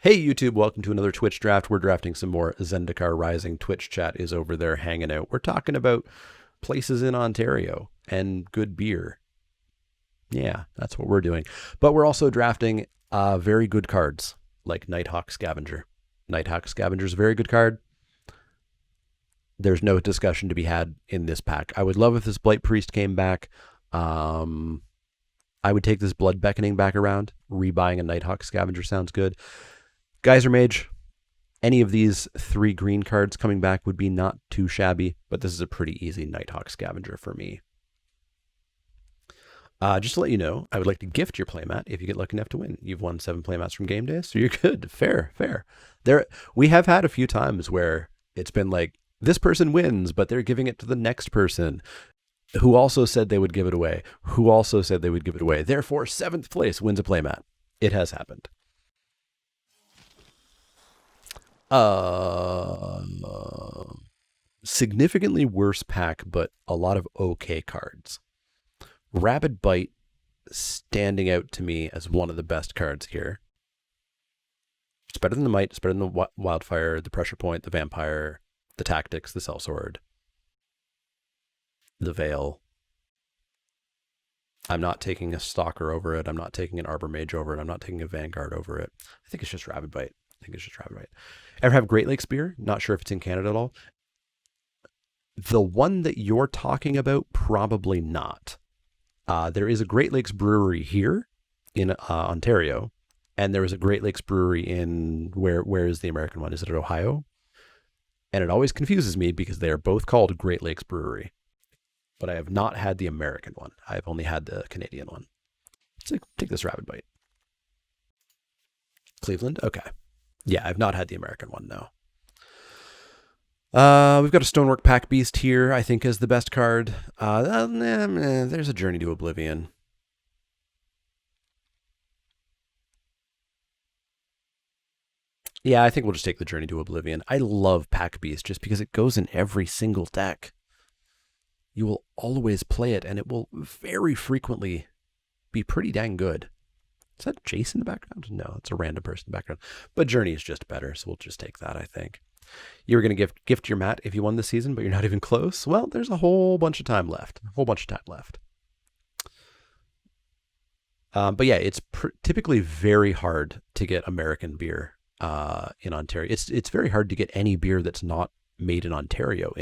Hey YouTube, welcome to another Twitch draft. We're drafting some more Zendikar Rising. Twitch chat is over there hanging out. We're talking about places in Ontario and good beer. Yeah, that's what we're doing. But we're also drafting very good cards like Nighthawk Scavenger. Nighthawk Scavenger is a very good card. There's no discussion to be had in this pack. I would love if this Blight Priest came back. I would take this Blood Beckoning back around. Rebuying a Nighthawk Scavenger sounds good. Geyser Mage, any of these three green cards coming back would be not too shabby, but this is a pretty easy Nighthawk Scavenger for me. Just to let you know, I would like to gift your playmat if you get lucky enough to win. You've won 7 playmats from game day, so you're good. Fair. We have had a few times where it's been like, this person wins, but they're giving it to the next person who also said they would give it away, who also said they would give it away. Therefore, 7th place wins a playmat. It has happened. Significantly worse pack, but a lot of okay cards. Rabid Bite standing out to me as one of the best cards here. It's better than the Might, it's better than the Wildfire, the Pressure Point, the Vampire, the Tactics, the Sellsword, the Veil. I'm not taking a Stalker over it. I'm not taking an Arbor Mage over it. I'm not taking a Vanguard over it. I think it's just Rabid Bite. Ever have Great Lakes beer? Not sure if it's in Canada at all. The one that you're talking about, probably not. There is a Great Lakes brewery here in Ontario, and there is a Great Lakes brewery in where is the American one? Is it at Ohio? And it always confuses me because they are both called Great Lakes Brewery, but I have not had the American one. I've only had the Canadian one. So take this Rabid Bite. Cleveland? Okay. Yeah, I've not had the American one, no. We've got a Stonework Pack Beast here, I think is the best card. There's a Journey to Oblivion. Yeah, I think we'll just take the Journey to Oblivion. I love Pack Beast just because it goes in every single deck. You will always play it, and it will very frequently be pretty dang good. Is that Jason in the background? No, it's a random person in the background. But Journey is just better, so we'll just take that, I think. You were going to gift your mat if you won this season, but you're not even close. Well, there's a whole bunch of time left. But yeah, it's typically very hard to get American beer in Ontario. It's very hard to get any beer that's not made in Ontario.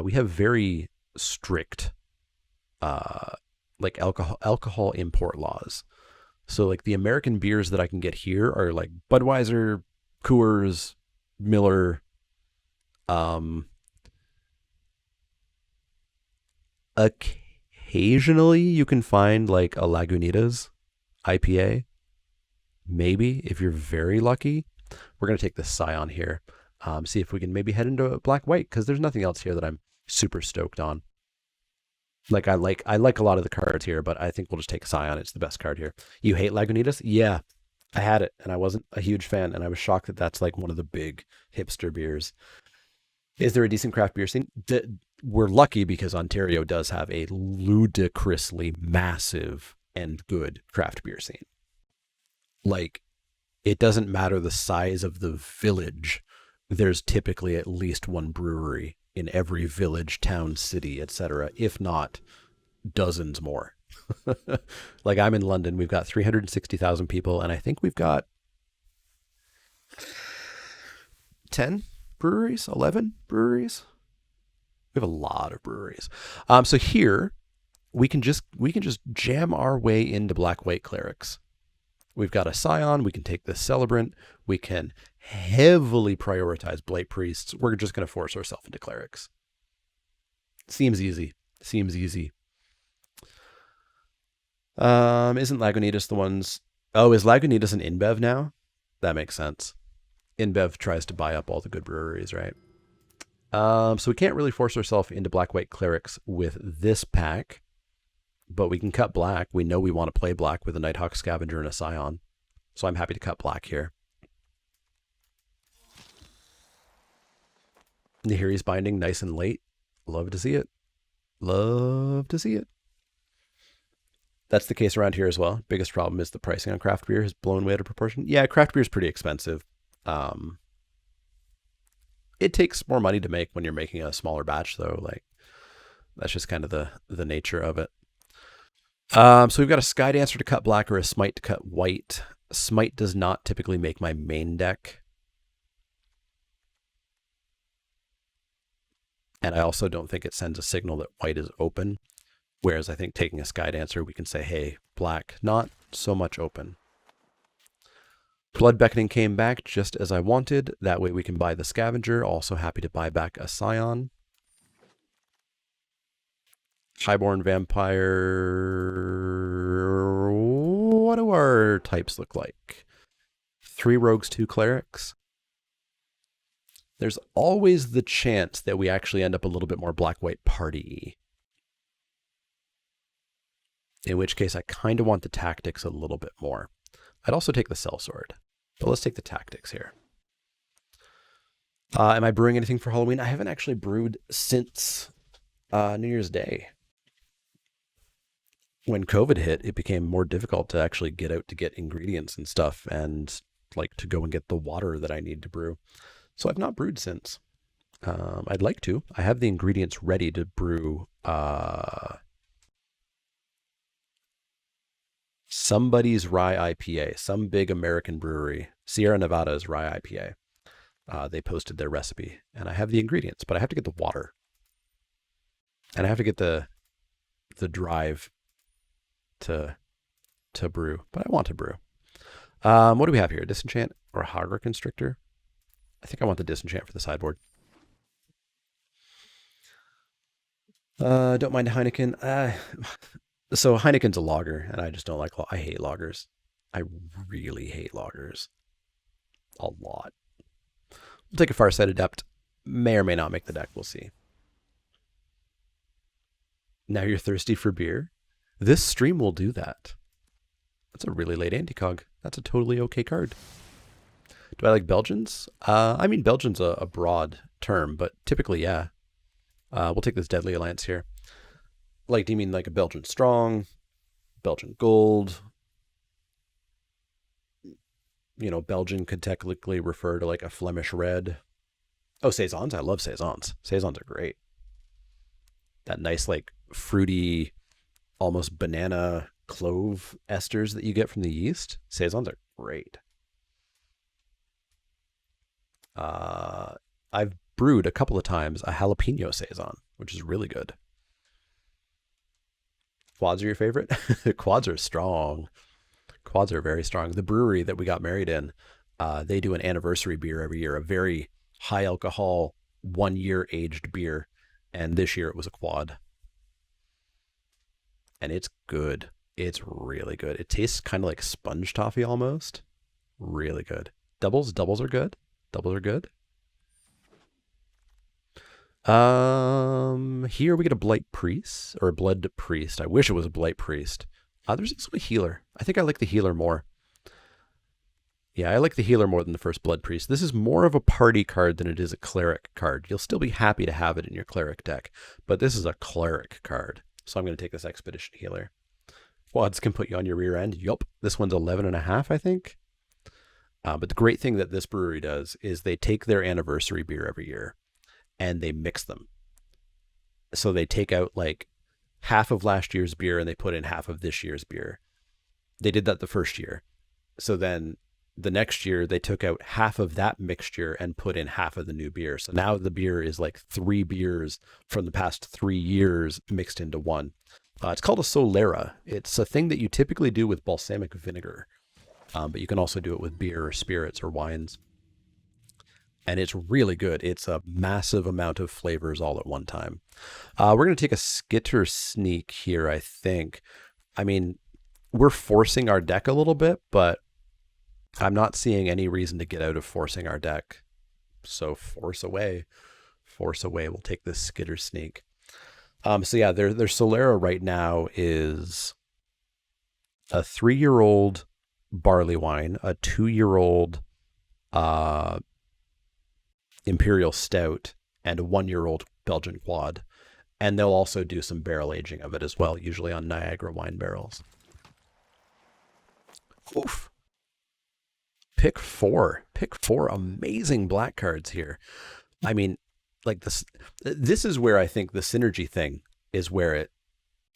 We have very strict like alcohol import laws. So like the American beers that I can get here are like Budweiser, Coors, Miller, occasionally you can find like a Lagunitas IPA, maybe if you're very lucky. We're going to take the Scion here, see if we can maybe head into Black White, because there's nothing else here that I'm super stoked on. Like I like a lot of the cards here, but I think we'll just take Scion. It's the best card here. You hate Lagunitas? Yeah, I had it, and I wasn't a huge fan, and I was shocked that that's like one of the big hipster beers. Is there a decent craft beer scene? We're lucky because Ontario does have a ludicrously massive and good craft beer scene. Like, it doesn't matter the size of the village. There's typically at least one brewery in every village, town, city, etc., if not dozens more. Like, I'm in London, we've got 360,000 people, and I think we've got 10 breweries, 11 breweries. We have a lot of breweries. So here we can just jam our way into Black White Clerics. We've got a Scion. We can take the Celebrant. We can heavily prioritize Blight Priests. We're just going to force ourselves into Clerics. Seems easy. Isn't Lagunitas the ones? Oh, is Lagunitas an InBev now? That makes sense. InBev tries to buy up all the good breweries, right? So we can't really force ourselves into Black White Clerics with this pack, but we can cut black. We know we want to play black with a Nighthawk Scavenger and a Scion, so I'm happy to cut black here. Nahiri's Binding, nice and late. Love to see it. That's the case around here as well. Biggest problem is the pricing on craft beer has blown way out of proportion. Yeah, craft beer is pretty expensive. Um, it takes more money to make when you're making a smaller batch, though. Like that's just kind of the nature of it. So we've got a Sky Dancer to cut black or a Smite to cut white. Smite does not typically make my main deck. And I also don't think it sends a signal that white is open. Whereas I think taking a Sky Dancer, we can say, hey, black, not so much open. Blood Beckoning came back just as I wanted. That way we can buy the Scavenger. Also happy to buy back a Scion. Highborn Vampire. What do our types look like? 3 Rogues, 2 Clerics. There's always the chance that we actually end up a little bit more black-white party. In which case I kind of want the tactics a little bit more. I'd also take the Sellsword. But let's take the tactics here. Am I brewing anything for Halloween? I haven't actually brewed since New Year's Day. When COVID hit, it became more difficult to actually get out to get ingredients and stuff and like to go and get the water that I need to brew. So I've not brewed since. I'd like to. I have the ingredients ready to brew somebody's rye IPA, some big American brewery, Sierra Nevada's rye IPA. They posted their recipe, and I have the ingredients, but I have to get the water, and I have to get the drive to brew. But I want to brew. What do we have here? Disenchant or Hogger Constrictor? I think I want the Disenchant for the sideboard. Don't mind Heineken. So Heineken's a lager, and I just don't like. I hate lagers. I really hate lagers. A lot. We'll take a Farsight Adept. May or may not make the deck. We'll see. Now you're thirsty for beer? This stream will do that. That's a really late anti-cog. That's a totally okay card. Do I like Belgians? I mean, Belgian's a broad term, but typically, yeah. We'll take this Deadly Alliance here. Like, do you mean like a Belgian Strong, Belgian Gold? You know, Belgian could technically refer to like a Flemish Red. Oh, Saisons. I love Saisons. Saisons are great. That nice, like, fruity, almost banana clove esters that you get from the yeast. Saisons are great. I've brewed a couple of times a jalapeno Saison, which is really good. Quads are your favorite? Quads are strong. Quads are very strong. The brewery that we got married in, they do an anniversary beer every year, a very high alcohol, 1 year aged beer. And this year it was a quad. And it's good. It's really good. It tastes kind of like sponge toffee almost. Really good. Doubles are good. Doubles are good. Here we get a Blight Priest or a Blood Priest. I wish it was a Blight Priest. There's also a Healer. I think I like the Healer more. Yeah, I like the Healer more than the first Blood Priest. This is more of a party card than it is a Cleric card. You'll still be happy to have it in your Cleric deck, but this is a Cleric card. So I'm going to take this Expedition Healer. Quads can put you on your rear end. Yup. This one's 11.5, I think. But the great thing that this brewery does is they take their anniversary beer every year and they mix them. So they take out like half of last year's beer and they put in half of this year's beer. They did that the first year. So then the next year they took out half of that mixture and put in half of the new beer. So now the beer is like 3 beers from the past 3 years mixed into one. It's called a Solera. It's a thing that you typically do with balsamic vinegar. But you can also do it with beer or spirits or wines. And it's really good. It's a massive amount of flavors all at one time. We're going to take a Skitter Sneak here, I think. I mean, we're forcing our deck a little bit, but I'm not seeing any reason to get out of forcing our deck. So force away. Force away. We'll take this Skitter Sneak. So yeah, their Solera right now is a 3-year-old barley wine, a 2-year-old imperial stout, and a 1-year-old Belgian quad. And they'll also do some barrel aging of it as well, usually on Niagara wine barrels. Oof. Pick four. Pick four amazing black cards here. I mean, like this is where I think the synergy thing is where it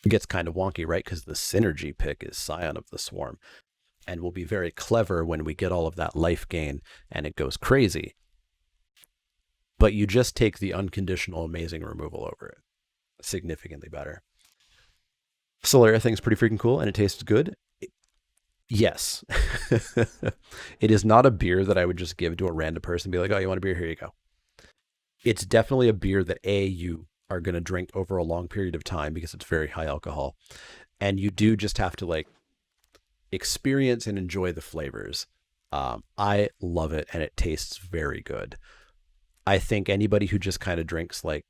gets kind of wonky, right? Because the synergy pick is Scion of the Swarm and will be very clever when we get all of that life gain and it goes crazy. But you just take the unconditional amazing removal over it. Significantly better. Solaria thing's pretty freaking cool and it tastes good. Yes. It is not a beer that I would just give to a random person and be like, oh, you want a beer? Here you go. It's definitely a beer that you are going to drink over a long period of time because it's very high alcohol. And you do just have to like experience and enjoy the flavors. I love it and it tastes very good. I think anybody who just kind of drinks like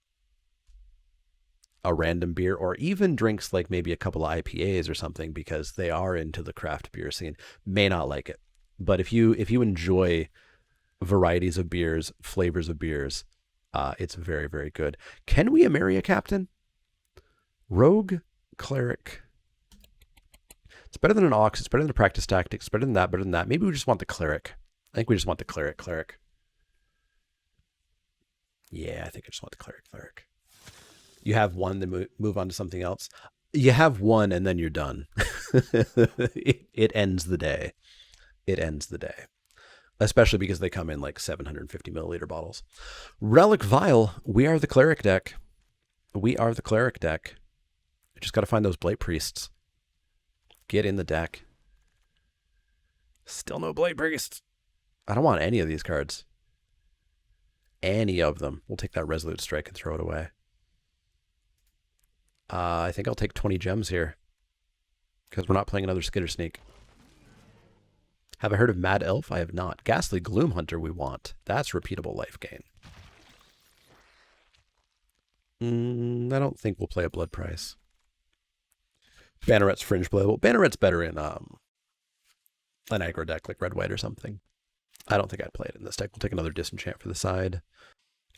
a random beer or even drinks like maybe a couple of IPAs or something because they are into the craft beer scene may not like it. But if you enjoy varieties of beers, flavors of beers, it's very, very good. Can we marry a captain? Rogue, cleric. It's better than an ox. It's better than a practice tactic. It's better than that. Better than that. Maybe we just want the cleric. I think we just want the cleric. Cleric. Yeah, I think I just want the cleric. Cleric. You have one, then move on to something else. You have one, and then you're done. It ends the day. It ends the day. Especially because they come in like 750 milliliter bottles. Relic Vial. We are the cleric deck. We are the cleric deck. We just got to find those Blight Priests. Get in the deck. Still no Blight Priests. I don't want any of these cards. Any of them. We'll take that Resolute Strike and throw it away. I think I'll take 20 gems here. Because we're not playing another Skitter Sneak. Have I heard of Mad Elf? I have not. Ghastly Gloom Hunter we want. That's repeatable life gain. I don't think we'll play a Blood Price. Banneret's fringe playable. Banneret's better in an aggro deck like Red-White or something. I don't think I'd play it in this deck. We'll take another Disenchant for the side.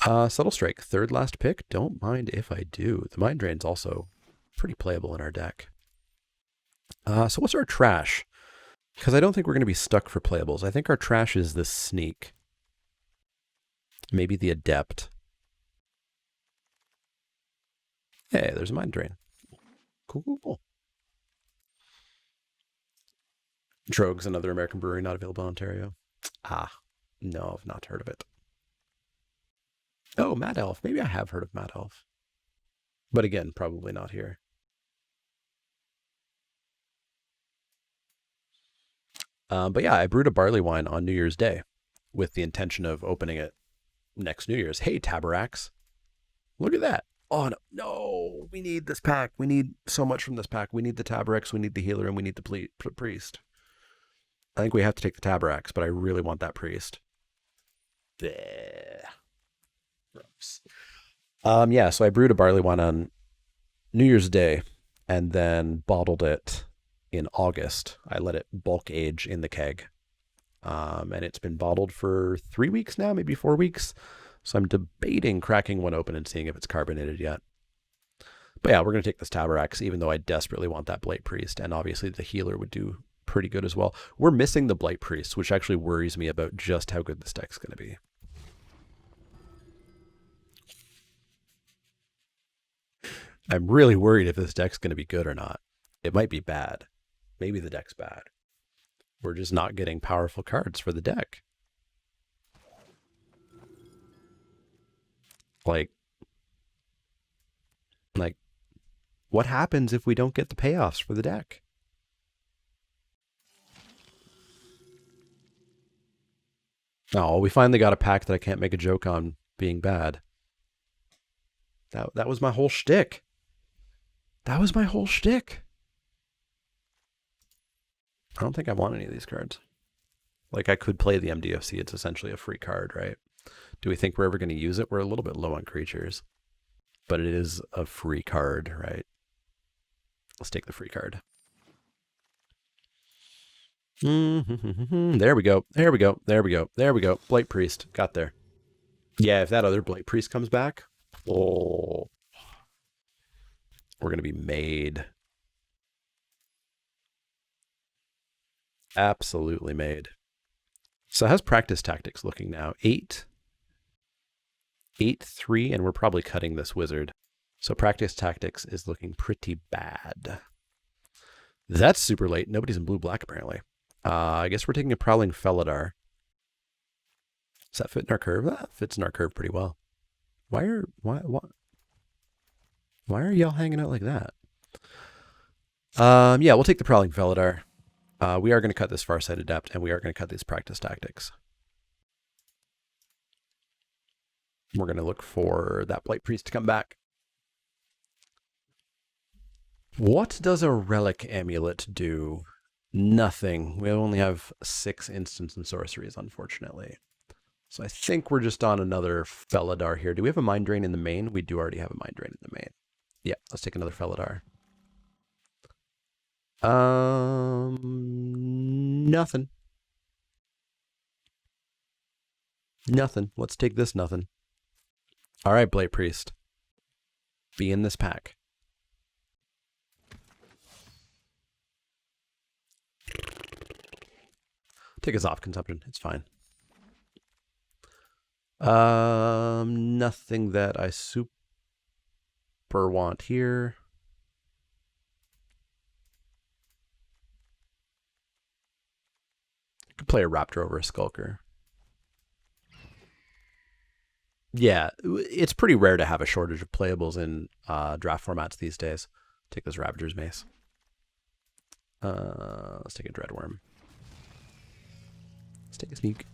Subtle Strike, third last pick. Don't mind if I do. The Mind Drain's also pretty playable in our deck. So what's our trash? Because I don't think we're going to be stuck for playables. I think our trash is the Sneak. Maybe the Adept. Hey, there's a Mind Drain. Cool, cool, cool. Drogue's another American brewery not available in Ontario. No, I've not heard of it. Oh, Mad Elf. Maybe I have heard of Mad Elf. But again, probably not here. But yeah, I brewed a barley wine on New Year's Day with the intention of opening it next New Year's. Hey, Tabaraks. Look at that. Oh, no. We need this pack. We need so much from this pack. We need the Tabaraks, we need the healer, and we need the priest. I think we have to take the Tabaraks, but I really want that priest. Bleh. Gross. Yeah, so I brewed a barley wine on New Year's Day and then bottled it in August. I let it bulk age in the keg. And it's been bottled for 3 weeks now, maybe 4 weeks. So I'm debating cracking one open and seeing if it's carbonated yet. But yeah, we're going to take this Tabaraks, even though I desperately want that Blight Priest. And obviously the healer would do pretty good as well. We're missing the Blight Priest, which actually worries me about just how good this deck's going to be. I'm really worried if this deck's going to be good or not. It might be bad. Maybe the deck's bad. We're just not getting powerful cards for the deck. Like, what happens if we don't get the payoffs for the deck? Oh, we finally got a pack that I can't make a joke on being bad. That was my whole shtick. That was my whole shtick. I don't think I want any of these cards. Like, I could play the MDFC. It's essentially a free card, right? Do we think we're ever going to use it? We're a little bit low on creatures. But it is a free card, right? Let's take the free card. There we go. There we go. There we go. There we go. Blight Priest. Got there. Yeah, if that other Blight Priest comes back, oh, we're going to be made. Absolutely made. So how's practice tactics looking now? 8, 8, 3, and we're probably cutting this wizard. So practice tactics is looking pretty bad. That's super late. Nobody's in blue-black, apparently. I guess we're taking a Prowling Felidar. Does that fit in our curve? That fits in our curve pretty well. Why are y'all hanging out like that? Yeah, we'll take the Prowling Felidar. We are going to cut this Farsight Adept, and we are going to cut these practice tactics. We're going to look for that Blight Priest to come back. What does a Relic Amulet do? Nothing. We only have 6 instants and sorceries, unfortunately. So I think we're just on another Felidar here. Do we have a Mind Drain in the main? We do already have a Mind Drain in the main. Yeah, let's take another Felidar. Nothing. Nothing. Let's take this nothing. All right, Blight Priest. Be in this pack. Take his off consumption. It's fine. Nothing that I super want here. Could play a Raptor over a Skulker. Yeah, it's pretty rare to have a shortage of playables in draft formats these days. Take this Ravager's Mace. Let's take a Dreadworm. Let's take a Sneak.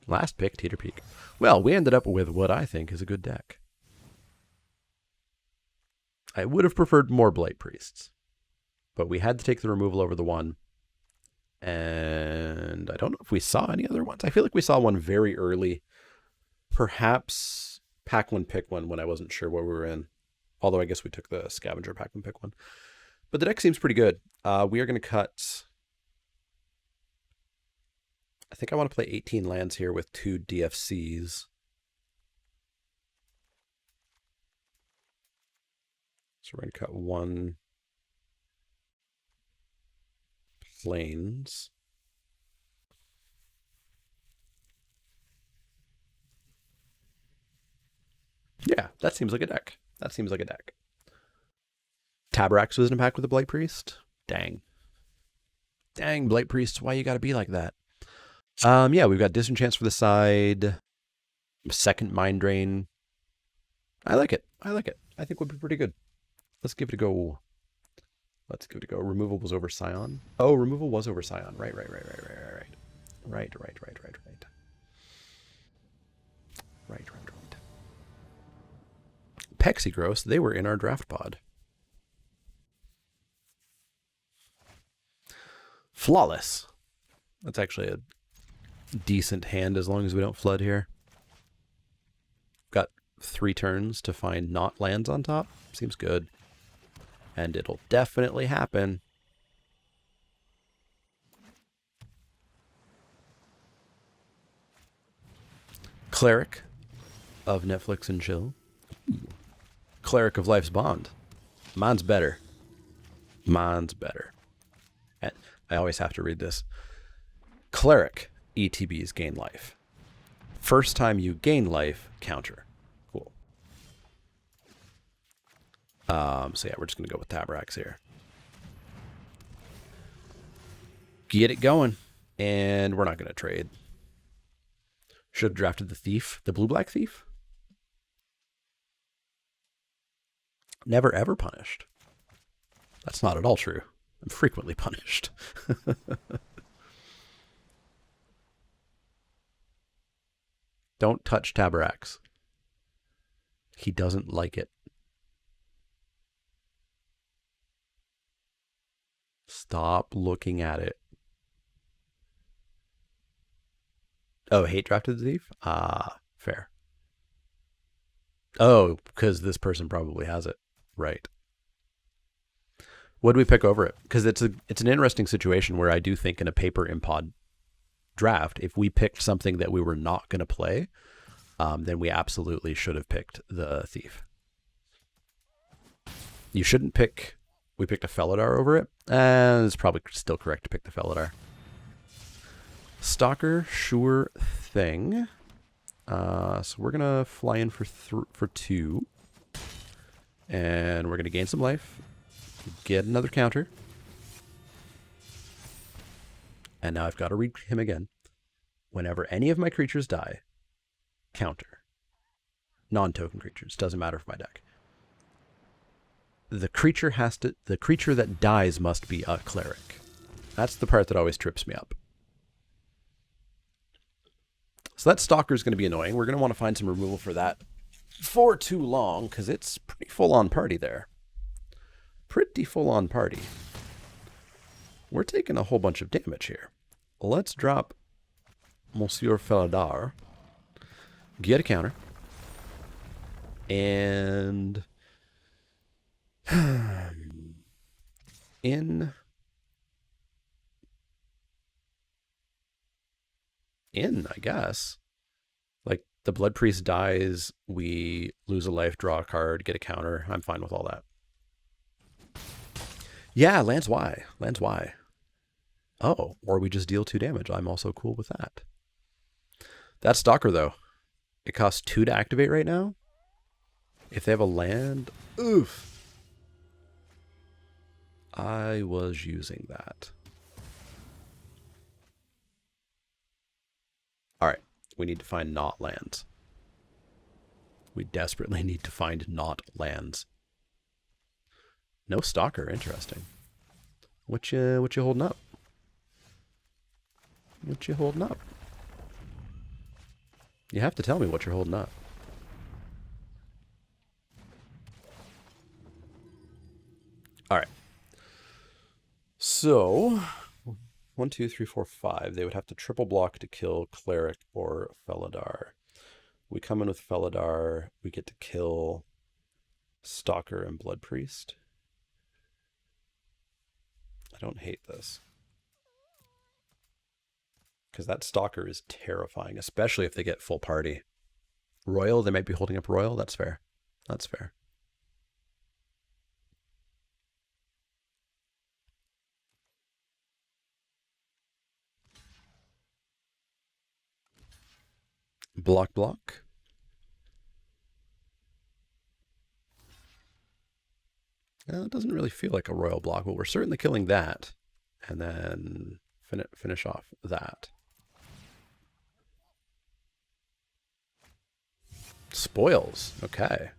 Last pick, Teeter Peak. Well, we ended up with what I think is a good deck. I would have preferred more Blight Priests, but we had to take the removal over the one. And I don't know if we saw any other ones. I feel like we saw one very early. Perhaps pack one, pick one when I wasn't sure where we were in. Although I guess we took the Scavenger pack one, pick one. But the deck seems pretty good. We are going to cut... I think I want to play 18 lands here with 2 DFCs. So we're going to cut 1 Plains. Yeah, that seems like a deck. That seems like a deck. Tabrax was in a pack with a Blight Priest. Dang. Dang, Blight Priests, why you gotta be like that? Yeah, we've got Disenchants for the side. Second Mind Drain. I like it. I like it. I think would be pretty good. Let's give it a go. Let's give it a go. Removal was over Scion. Oh, removal was over Scion. Right. Right. Pexigross, they were in our draft pod. Flawless. That's actually a decent hand as long as we don't flood here. Got 3 turns to find not lands on top. Seems good. And it'll definitely happen. Cleric of Netflix and Chill. Cleric of Life's Bond. Mine's better. Mine's better. And I always have to read this. Cleric ETBs gain life. First time you gain life, counter. Cool. So yeah, we're just going to go with Tabrax here. Get it going. And we're not going to trade. Should have drafted the Thief. The blue-black Thief? Never ever punished. That's not at all true. I'm frequently punished. Don't touch Tabrax. He doesn't like it. Stop looking at it. Oh, hate drafted the Thief? Ah, fair. Oh, because this person probably has it. Right. What do we pick over it? Because it's an interesting situation where I do think in a paper impod draft, if we picked something that we were not going to play, then we absolutely should have picked the Thief. You shouldn't pick We picked a Felidar over it, and it's probably still correct to pick the Felidar. Stalker, sure thing. So we're gonna fly in for 2, and we're gonna gain some life, get another counter, and now I've got to read him again. Whenever any of my creatures die, counter. Non-token creatures, doesn't matter for my deck. The creature that dies must be a cleric. That's the part that always trips me up. So that Stalker is going to be annoying. We're going to want to find some removal for that for too long, because it's pretty full-on party there. Pretty full-on party. We're taking a whole bunch of damage here. Let's drop Monsieur Felidar, get a counter, and in, I guess. Like, the Blood Priest dies, we lose a life, draw a card, get a counter. I'm fine with all that. Yeah, lands Y. Lands Y. Oh, or we just deal 2 damage. I'm also cool with that. That Stalker, though, it costs 2 to activate right now. If they have a land, oof. I was using that. All right, we need to find not lands. We desperately need to find not lands. No Stalker, interesting. What you holding up? What you holding up? You have to tell me what you're holding up. All right. So, 1, 2, 3, 4, 5. They would have to triple block to kill Cleric or Felidar. We come in with Felidar. We get to kill Stalker and Blood Priest. I don't hate this. Because that Stalker is terrifying, especially if they get full party. Royal, they might be holding up Royal. That's fair. That's fair. Block, block. It doesn't really feel like a Royal block, but we're certainly killing that. And then finish off that. Spoils. Okay.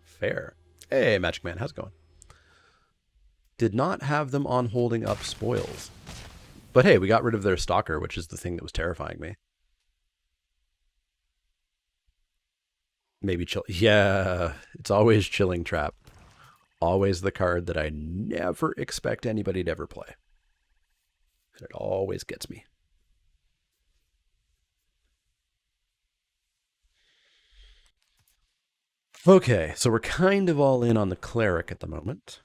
Fair. Hey, Magic Man, how's it going? Did not have them on holding up spoils. But hey, we got rid of their Stalker, which is the thing that was terrifying me. Maybe chill. Yeah, it's always Chilling Trap. Always the card that I never expect anybody to ever play. And it always gets me. Okay, so we're kind of all in on the Cleric at the moment.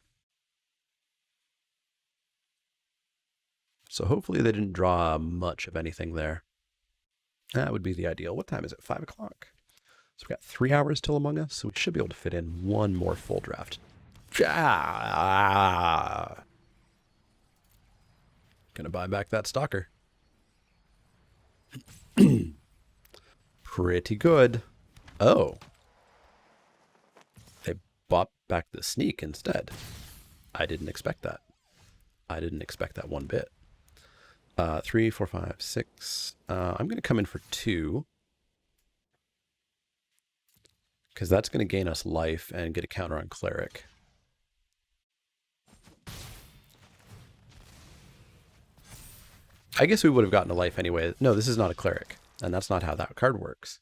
So hopefully they didn't draw much of anything there. That would be the ideal. What time is it? 5 o'clock. So we've got 3 hours till Among Us, so we should be able to fit in one more full draft. Gonna buy back that Stalker. Pretty good. Oh. They bought back the Sneak instead. I didn't expect that. I didn't expect that one bit. 3, 4, 5, 6. I'm going to come in for 2. Because that's going to gain us life and get a counter on Cleric. I guess we would have gotten a life anyway. No, this is not a Cleric. And that's not how that card works.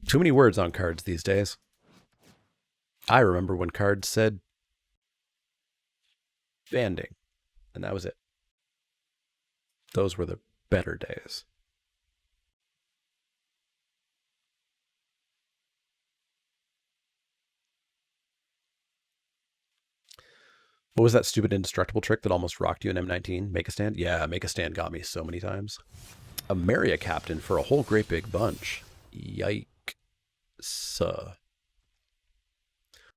Too many words on cards these days. I remember when cards said banding. And that was it. Those were the better days. What was that stupid indestructible trick that almost rocked you in M19? Make a stand? Yeah, make a stand got me so many times. A Maria captain for a whole great big bunch. Yikes.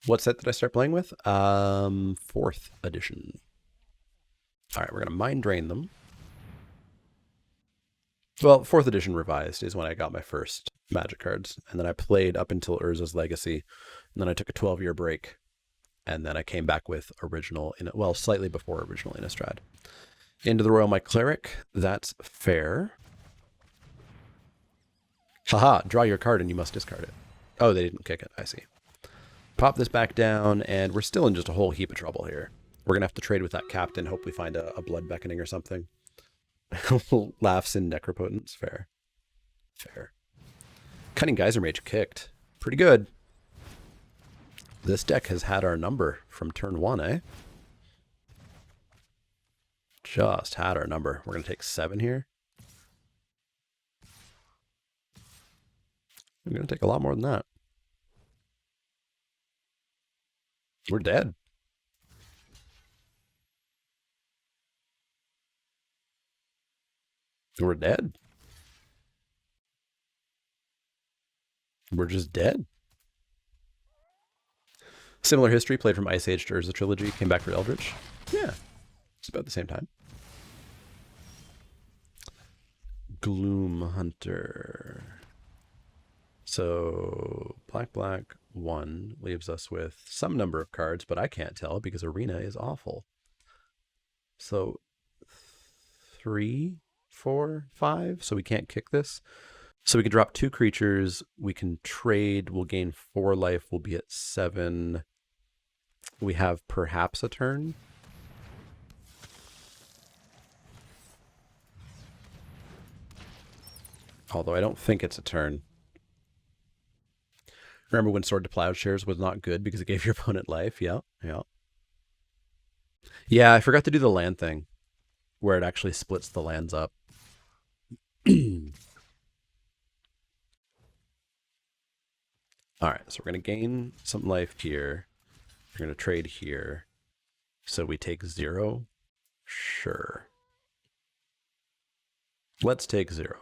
What set did I start playing with? 4th edition. All right, we're gonna mind drain them. Well, 4th edition revised is when I got my first Magic cards, and then I played up until Urza's Legacy, and then I took a 12-year break, and then I came back with original, well, slightly before original Innistrad. Into the Royal my Cleric. That's fair. Haha, draw your card and you must discard it. Oh, they didn't kick it. I see. Pop this back down, and we're still in just a whole heap of trouble here. We're going to have to trade with that captain, hope we find a Blood Beckoning or something. Laughs in Necropotence. Fair. Fair. Cunning Geyser Mage kicked. Pretty good. This deck has had our number from turn 1, eh? Just had our number. We're going to take 7 here. We're going to take a lot more than that. We're dead. We're dead. We're just dead. Similar history, played from Ice Age to Urza Trilogy, came back for Eldritch. Yeah, it's about the same time. Gloom Hunter. So black 1 leaves us with some number of cards, but I can't tell because Arena is awful. So 3, 4, 5. So we can't kick this. So we can drop 2 creatures. We can trade. We'll gain 4 life. We'll be at 7. We have perhaps a turn. Although I don't think it's a turn. Remember when Sword to Plowshares was not good because it gave your opponent life? Yeah, yeah. Yeah, I forgot to do the land thing where it actually splits the lands up. All right, so we're going to gain some life here. We're going to trade here. So we take 0. Sure. Let's take 0.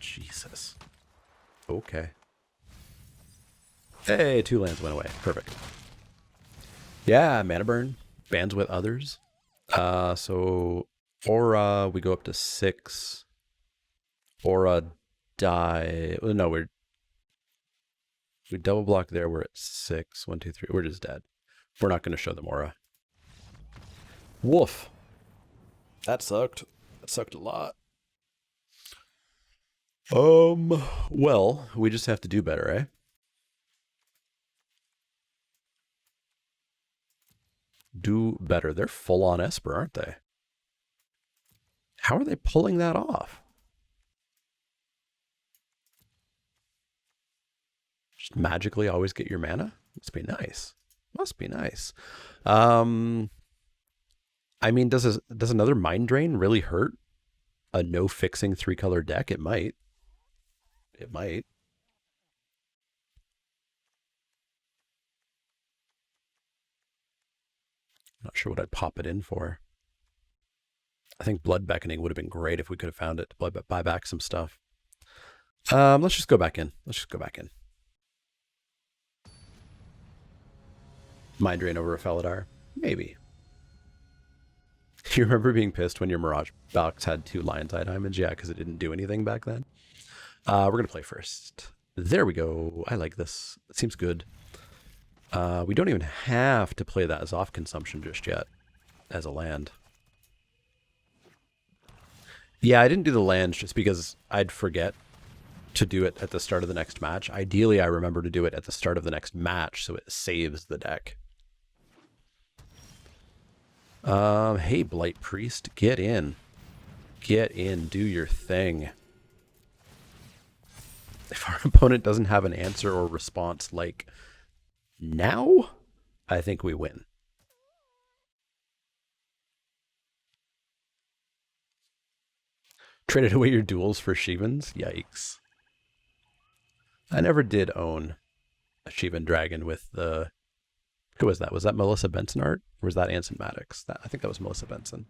Jesus. Okay. Hey, 2 lands went away. Perfect. Yeah, mana burn. Bands with others. So Aura, we go up to 6. Aura die. No, we double block there. We're at 6. 1, 2, 3. We're just dead. We're not going to show them Aura. Woof. That sucked. That sucked a lot. Well, we just have to do better, eh? Do better. They're full on Esper, aren't they? How are they pulling that off? Just magically always get your mana? Must be nice. Must be nice. I mean, does another Mind Drain really hurt a no fixing 3-color deck? It might. It might. Not sure what I'd pop it in for. I think Blood Beckoning would have been great if we could have found it to buy back some stuff. Let's just go back in. Let's just go back in. Mind Drain over a Felidar? Maybe. You remember being pissed when your Mirage box had 2 Lion-Tide Diamonds? Yeah, because it didn't do anything back then. We're going to play first. There we go. I like this. It seems good. We don't even have to play that as off consumption just yet as a land. Yeah, I didn't do the lands just because I'd forget to do it at the start of the next match. Ideally, I remember to do it at the start of the next match so it saves the deck. Hey, Blight Priest, get in. Get in, do your thing. If our opponent doesn't have an answer or response like now, I think we win. Traded away your duels for Shivans? Yikes. I never did own a Shivan Dragon with the... Who was that? Was that Melissa Benson art? Or was that Anson Maddox? I think that was Melissa Benson.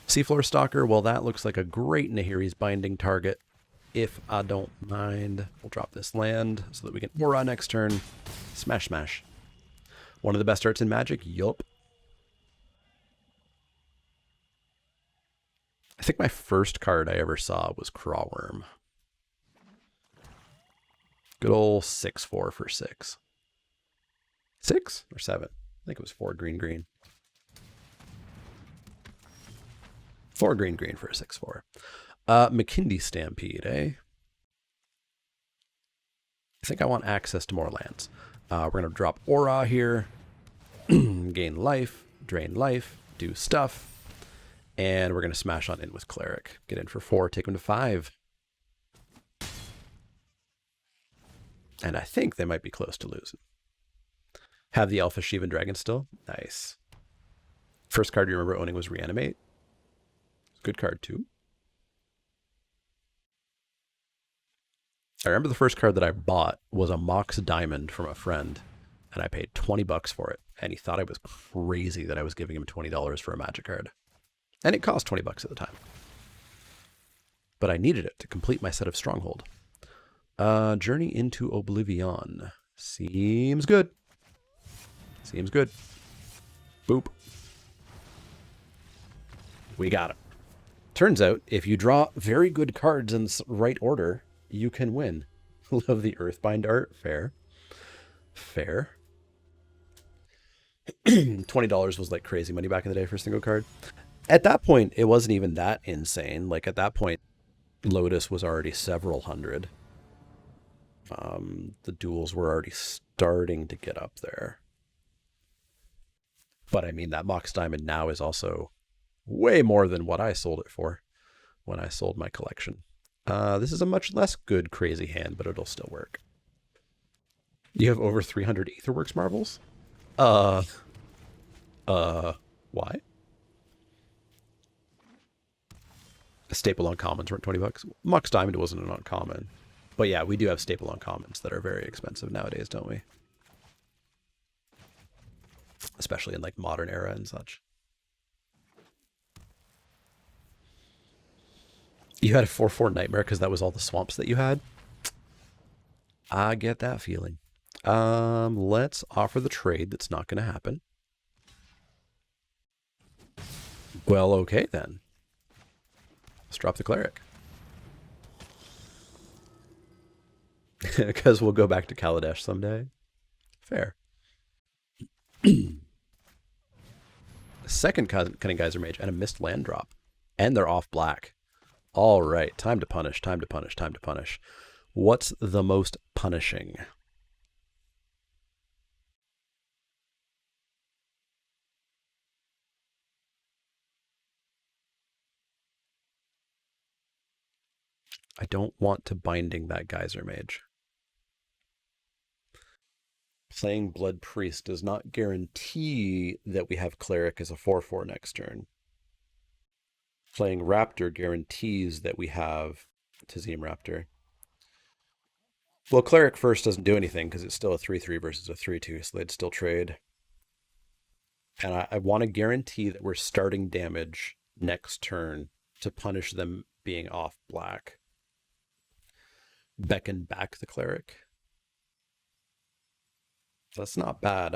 Seafloor Stalker, well, that looks like a great Nahiri's Binding target. if I don't mind. We'll drop this land so that we can aura next turn. Smash, smash. One of the best arts in Magic? Yup. I think my first card I ever saw was Crawworm. Good old 6/4 for 6. 6 or 7? I think it was 4 green, green. 4 green, green for a 6/4. McKindy Stampede, eh? I think I want access to more lands. We're going to drop Aura here. Gain life, drain life, do stuff. And we're going to smash on in with Cleric. Get in for 4, take him to 5. And I think they might be close to losing. Have the Alpha Shivan Dragon still? Nice. First card you remember owning was Reanimate. Good card too. I remember the first card that I bought was a Mox Diamond from a friend, and I paid $20 for it. And he thought I was crazy that I was giving him $20 for a Magic card. And it cost $20 at the time. But I needed it to complete my set of Stronghold. Journey into Oblivion. Seems good. Seems good. Boop. We got it. Turns out, if you draw very good cards in the right order, you can win. Love the Earthbind art. Fair. Fair. $20 was like crazy money back in the day for a single card. At that point, it wasn't even that insane. Like at that point, Lotus was already several hundred. The duels were already starting to get up there. But I mean, that Mox Diamond now is also way more than what I sold it for when I sold my collection. This is a much less good crazy hand, but it'll still work. You have over 300 Aetherworks marbles? Why? A staple uncommons weren't $20. Mox Diamond wasn't an uncommon. But yeah, we do have staple uncommons that are very expensive nowadays, don't we? Especially in like modern era and such. You had a 4/4 Nightmare because that was all the swamps that you had? I get that feeling. Let's offer the trade that's not going to happen. Well, okay then. Let's drop the Cleric. Because we'll go back to Kaladesh someday. Fair. Second Cunning Geyser Mage and a missed land drop. And they're off black. All right, time to punish, time to punish, time to punish. What's the most punishing? I don't want to Binding that Geyser Mage. Playing Blood Priest does not guarantee that we have Cleric as a 4/4 next turn. Playing Raptor guarantees that we have Tazim Raptor. Well, Cleric first doesn't do anything because it's still a 3/3 versus a 3/2, so they'd still trade. And I want to guarantee that we're starting damage next turn to punish them being off black. Beckon back the Cleric. That's not bad.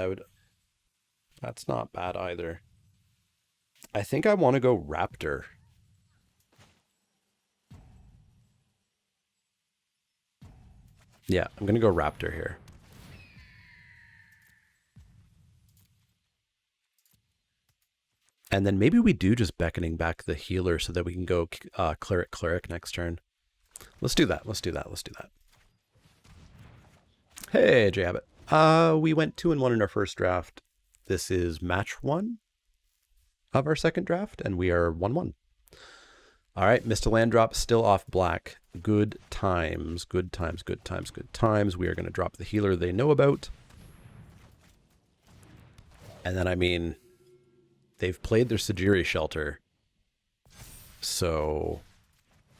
That's not bad either. I think I want to go Raptor. Yeah, I'm going to go Raptor here. And then maybe we do just Beckoning back the healer so that we can go Cleric next turn. Let's do that. Let's do that. Let's do that. Hey, J-Habit. We went 2-1 in our first draft. This is match 1 of our second draft, and we are 1-1. All right, missed a land drop, still off black. Good times, good times, good times, good times. We are going to drop the healer they know about. And then, I mean, they've played their Sajiri Shelter. So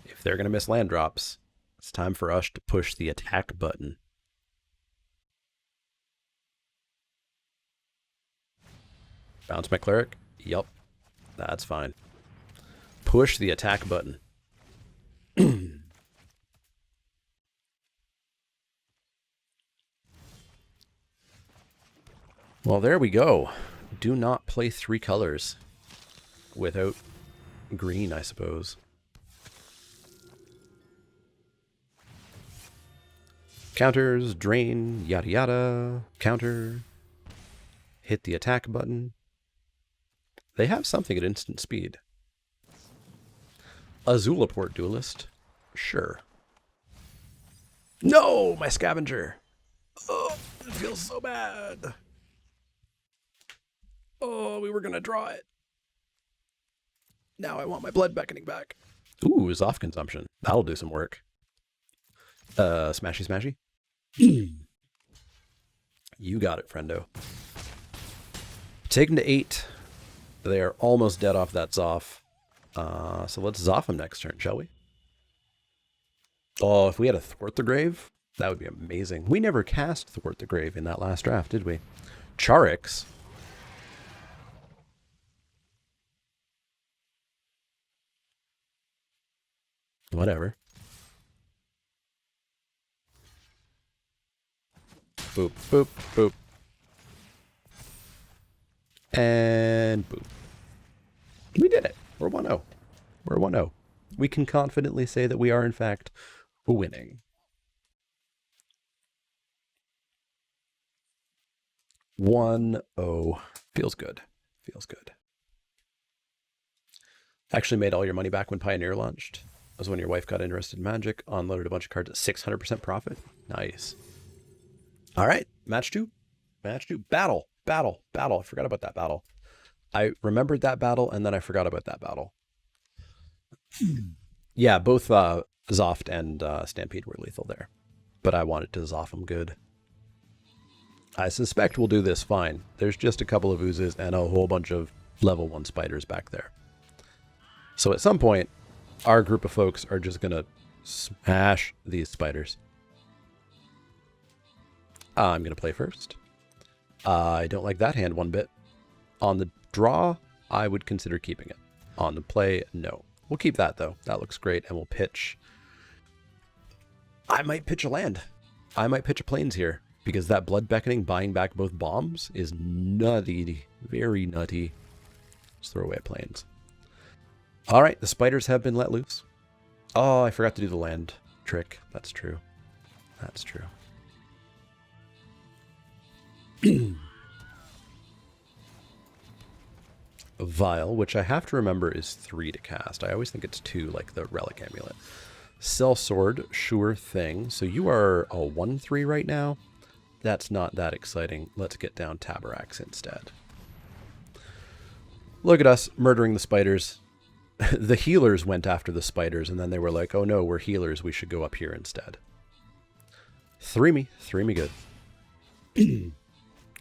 if they're going to miss land drops, it's time for us to push the attack button. Bounce my Cleric? Yup. That's fine. Push the attack button. Well, there we go. Do not play 3 colors without green, I suppose. Counters, drain, yada yada, counter, hit the attack button. They have something at instant speed. Azulaport Duelist, sure. No, my scavenger. Oh, it feels so bad. Oh, we were going to draw it. Now I want my blood beckoning back. Ooh, Zoff consumption. That'll do some work. Smashy smashy. You got it, friendo. Take them to 8. They are almost dead off that Zoff. So let's Zoff them next turn, shall we? Oh, if we had a Thwart the Grave, that would be amazing. We never cast Thwart the Grave in that last draft, did we? Clerics. Whatever. Boop, boop, boop. And boop. We did it. We're 1-0. We're 1-0. We can confidently say that we are, in fact, winning. 1-0. Feels good. Feels good. Actually made all your money back when Pioneer launched. That was when your wife got interested in Magic. Unloaded a bunch of cards at 600% profit. Nice. All right. Match 2. Match 2. Battle. Battle. Battle. I forgot about that battle. I remembered that battle, and then I forgot about that battle. Yeah, both Zoft and Stampede were lethal there. But I wanted to Zoff them good. I suspect we'll do this fine. There's just a couple of oozes and a whole bunch of level 1 spiders back there. So at some point, our group of folks are just going to smash these spiders. I'm going to play first. I don't like that hand one bit. On the draw, I would consider keeping it. On the play, no. We'll keep that, though. That looks great, and we'll pitch. I might pitch a land. I might pitch a plains here, because that Blood Beckoning buying back both bombs is nutty. Very nutty. Just throw away plains. All right, the spiders have been let loose. Oh, I forgot to do the land trick. That's true. That's true. Vial, which I have to remember is 3 to cast. I always think it's 2, like the Relic Amulet. Cell Sword, sure thing. So you are a 1-3 right now. That's not that exciting. Let's get down Taborax instead. Look at us murdering the spiders. The healers went after the spiders, and then they were like, oh no, we're healers. We should go up here instead. 3 me good.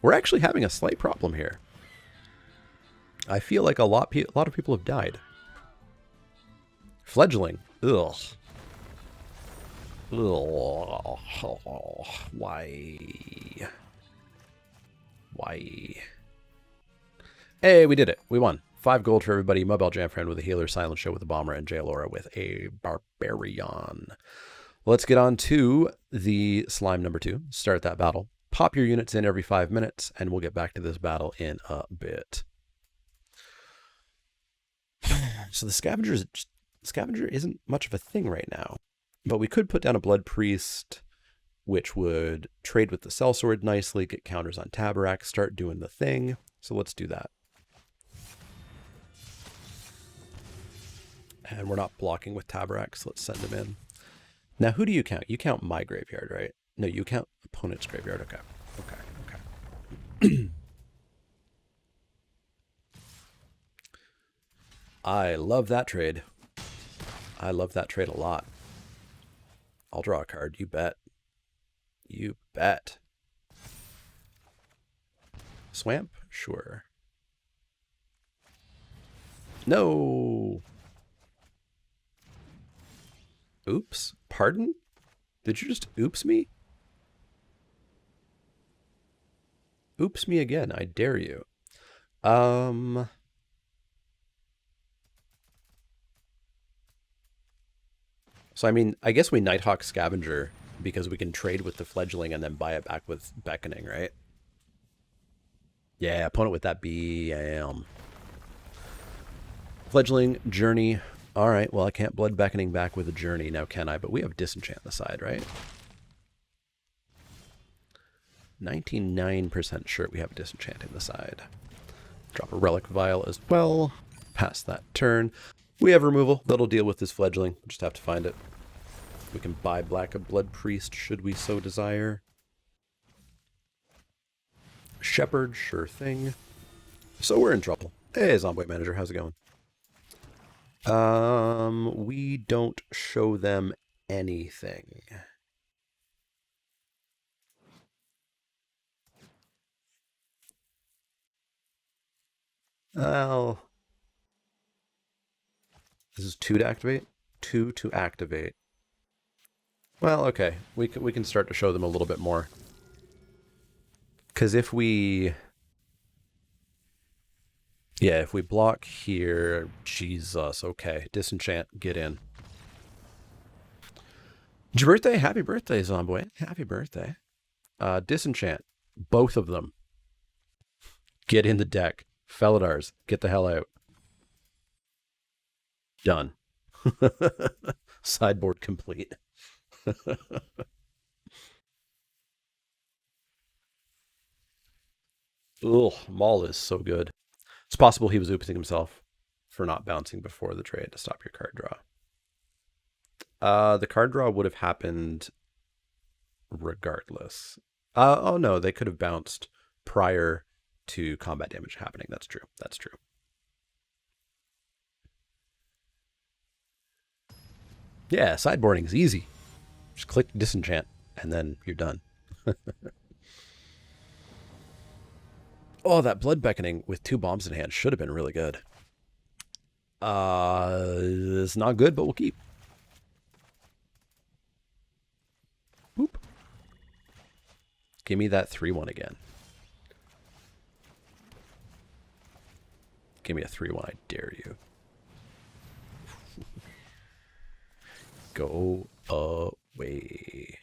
We're actually having a slight problem here. I feel like a lot of people have died. Fledgling. Ugh. Ugh. Why? Why? Hey, we did it. We won. 5 gold for everybody. Mobile Jamfriend with a healer, Silent Show with a bomber, and Jailora with a barbarian. Let's get on to the slime number 2. Start that battle. Pop your units in every 5 minutes, and we'll get back to this battle in a bit. So the scavenger isn't much of a thing right now, but we could put down a Blood Priest, which would trade with the Cell Sword nicely, get counters on Taborax, start doing the thing. So let's do that. And we're not blocking with Taborax. Let's send him in. Now, who do you count? You count my graveyard, right? No, you count opponent's graveyard. Okay. Okay. I love that trade. I love that trade a lot. I'll draw a card. You bet. You bet. Swamp? Sure. No. Oops. Pardon? Did you just oops me? Oops me again. I dare you. So, I mean, I guess we Nighthawk Scavenger because we can trade with the Fledgling and then buy it back with Beckoning, right? Yeah, opponent with that BM. Fledgling, Journey. All right, well, I can't Blood Beckoning back with a Journey now, can I? But we have Disenchant on the side, right? 99% sure we have a Disenchant in the side. Drop a Relic Vial as well. Pass that turn. We have removal. That'll deal with this Fledgling. We'll just have to find it. We can buy Black a Blood Priest should we so desire. Shepherd, sure thing. So we're in trouble. Hey, Zomboid Manager, how's it going? We don't show them anything. Well, this is 2 to activate? 2 to activate. Well, okay. We can start to show them a little bit more. Because if we... Yeah, if we block here... Jesus, okay. Disenchant, get in. It's your birthday? Happy birthday, Zomboid. Happy birthday. Disenchant. Both of them. Get in the deck. Felidars, get the hell out. Done. Sideboard complete. Ugh, Maul is so good. It's possible he was oopsing himself for not bouncing before the trade to stop your card draw. The card draw would have happened regardless. Oh no, they could have bounced prior to combat damage happening. That's true. That's true. Yeah, sideboarding is easy. Just click Disenchant, and then you're done. Oh, that Blood Beckoning with 2 bombs in hand should have been really good. It's not good, but we'll keep. Boop. Give me that 3-1 again. Give me a 3-1, I dare you. Go away.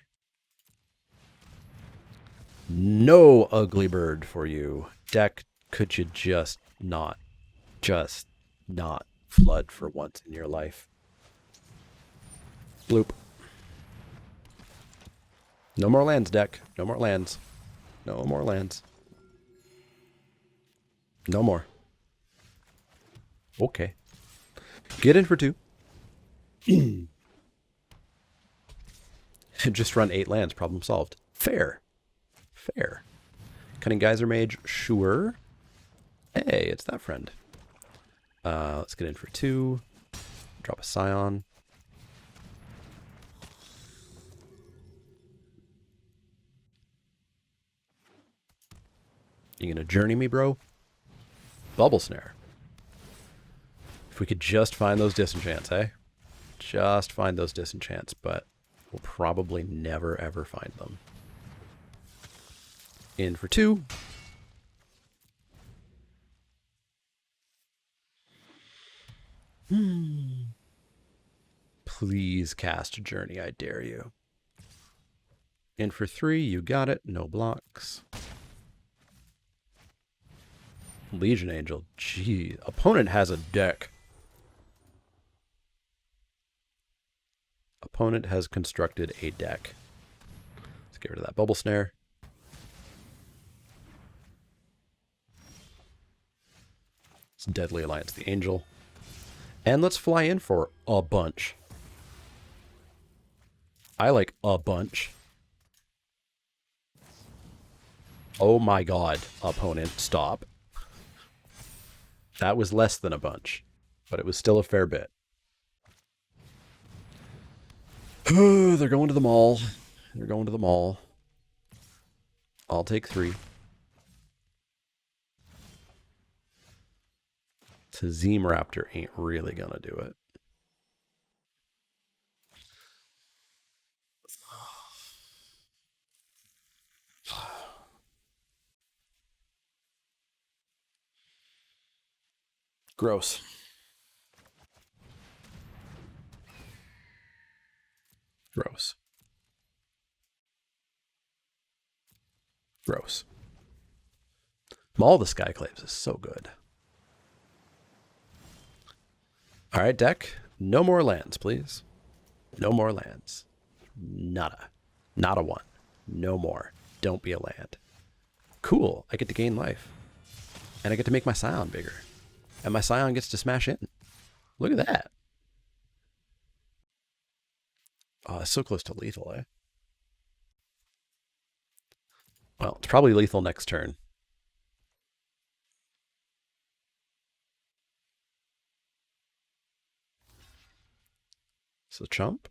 No ugly bird for you. Deck, could you just not flood for once in your life? Bloop. No more lands, deck. No more lands. No more lands. No more. Okay. Get in for 2. Just run 8 lands, problem solved. Fair. Fair. Cunning Geyser Mage, sure. Hey, it's that friend. Let's get in for 2. Drop a Scion. You gonna journey me, bro? Bubble Snare. If we could just find those disenchants, eh? Just find those disenchants, but we'll probably never ever find them. In for 2. Please cast Journey, I dare you. In for 3, you got it. No blocks. Legion Angel. Gee, opponent has a deck. Opponent has constructed a deck. Let's get rid of that Bubble Snare. It's Deadly Alliance the Angel. And let's fly in for a bunch. I like a bunch. Oh my god, opponent, stop. That was less than a bunch, but it was still a fair bit. They're going to the mall. They're going to the mall. I'll take 3. Tazim Raptor ain't really gonna do it. Gross. Gross. Gross. Maul the Skyclaves is so good. All right, deck. No more lands, please. No more lands. Nada. Not a one. No more. Don't be a land. Cool. I get to gain life. And I get to make my Scion bigger. And my Scion gets to smash in. Look at that. Oh, it's so close to lethal, eh? Well, it's probably lethal next turn. So chump.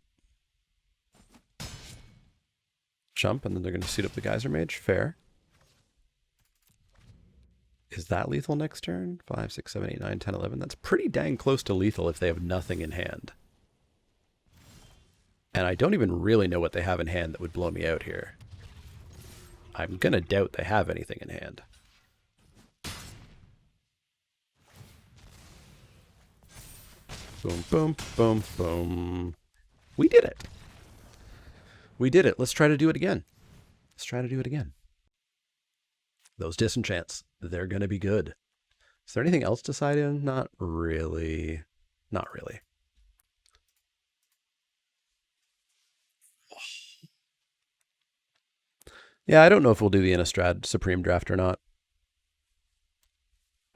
Chump, and then they're going to suit up the Geyser Mage. Fair. Is that lethal next turn? 5, 6, 7, 8, 9, 10, 11. That's pretty dang close to lethal if they have nothing in hand. And I don't even really know what they have in hand that would blow me out here. I'm going to doubt they have anything in hand. Boom, boom, boom, boom. We did it. We did it. Let's try to do it again. Let's try to do it again. Those disenchants, they're going to be good. Is there anything else to side in? Not really. Not really. Yeah, I don't know if we'll do the Innistrad Supreme Draft or not.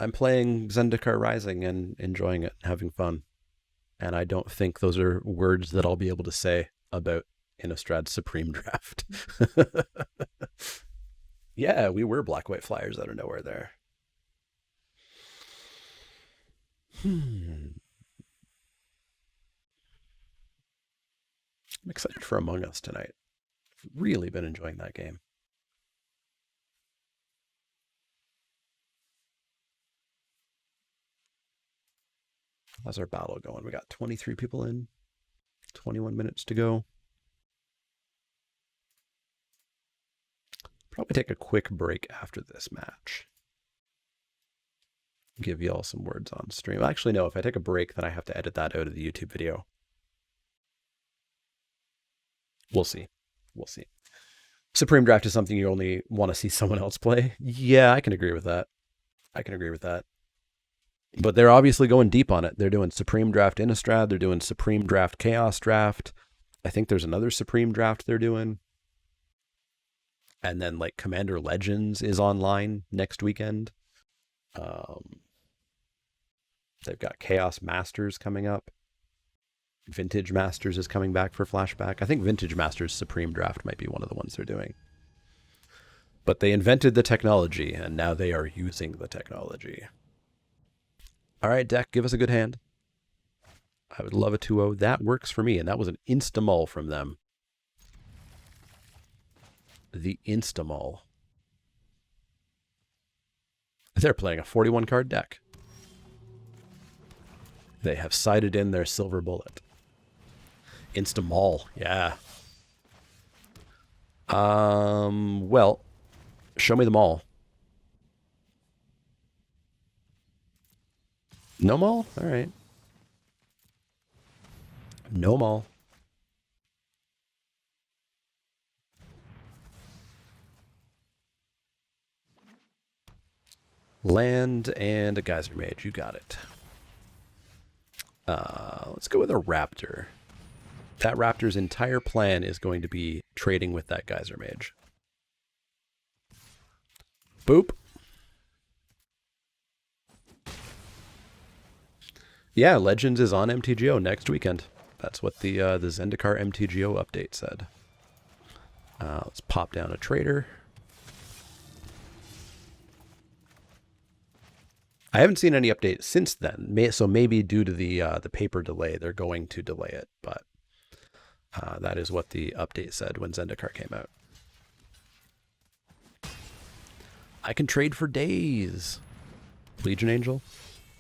I'm playing Zendikar Rising and enjoying it, having fun. And I don't think those are words that I'll be able to say about Innistrad Supreme Draft. Yeah, we were Black-White Flyers out of nowhere there. I'm excited for Among Us tonight. I've really been enjoying that game. How's our battle going? We got 23 people in, 21 minutes to go. Probably take a quick break after this match. Give y'all some words on stream. Actually, no, if I take a break, then I have to edit that out of the YouTube video. We'll see. We'll see. Supreme Draft is something you only want to see someone else play. Yeah, I can agree with that. I can agree with that. But they're obviously going deep on it. They're doing Supreme Draft Innistrad. They're doing Supreme Draft Chaos Draft. I think there's another Supreme Draft they're doing. And then like Commander Legends is online next weekend. They've got Chaos Masters coming up. Vintage Masters is coming back for Flashback. I think Vintage Masters Supreme Draft might be one of the ones they're doing. But they invented the technology, and now they are using the technology. All right, deck, give us a good hand. I would love a 2-0. That works for me, and that was an insta-mull from them. The insta-mull. They're playing a 41-card deck. They have sighted in their silver bullet. Insta-mull, yeah. Well, show me the mull. No mull? All right. No mull. Land and a Geyser Mage. You got it. Let's go with a Raptor. That Raptor's entire plan is going to be trading with that Geyser Mage. Boop. Yeah, Legends is on MTGO next weekend. That's what the Zendikar MTGO update said. Let's pop down a trader. I haven't seen any updates since then, so maybe due to the paper delay, they're going to delay it. But that is what the update said when Zendikar came out. I can trade for days. Legion Angel?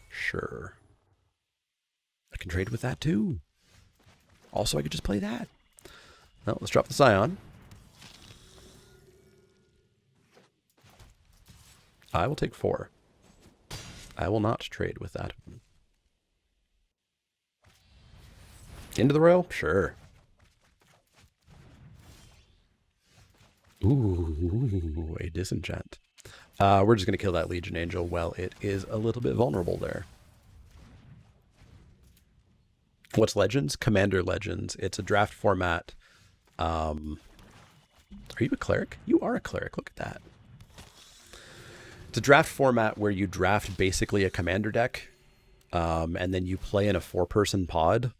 Sure. I can trade with that too. Also, I could just play that. Well, let's drop the Scion. I will take 4. I will not trade with that. Into the Royal? Sure. Ooh, a disenchant. We're just going to kill that Legion Angel while it is a little bit vulnerable there. What's Legends? Commander Legends. It's a draft format. Are you a cleric? You are a cleric. Look at that. It's a draft format where you draft basically a commander deck, and then you play in a 4-person pod.